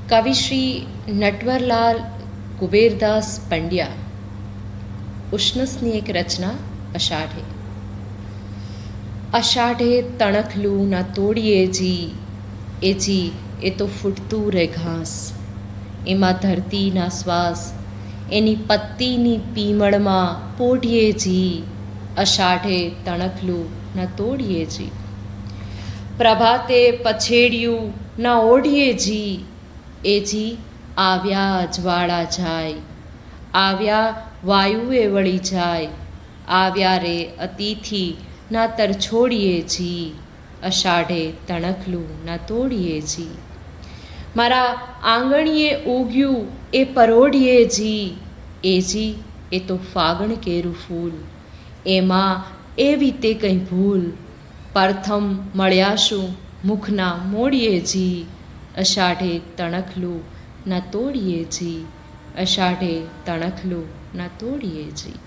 કવિ શ્રી નટવરલાલ કુબેરદાસ પંડ્યા ઉષ્ણસની એક રચના અષાઢે. અષાઢે તણખલું ના તોડીએ જી, એ તો ફૂટતું રે ઘાસ. એમાં ધરતીના શ્વાસ એની પત્તીની પીમળમાં પોઢીએ જી. અષાઢે તણખલું ના તોડીએ જી. પ્રભાતે પછેડિયું ના ઓઢીએ જી, આવ્યા અજવાળા જાય. આવ્યા વાયુએ વળી જાય. આવ્યા રે અતિથિ ના તરછોડીએ જી. અષાઢે તણખલું ના તોડીએ જી. મારા આંગણીએ ઉગ્યું એ પરોઢીએ જી, એ તો ફાગણ કેરું ફૂલ. એમાં એવી તે કંઈ ભૂલ. પ્રથમ મળ્યાશું મુખના મોડીએ જી. અષાઢે તણખલું ના તોડીએ જી. અષાઢે તણખલું ના તોડીએ જી.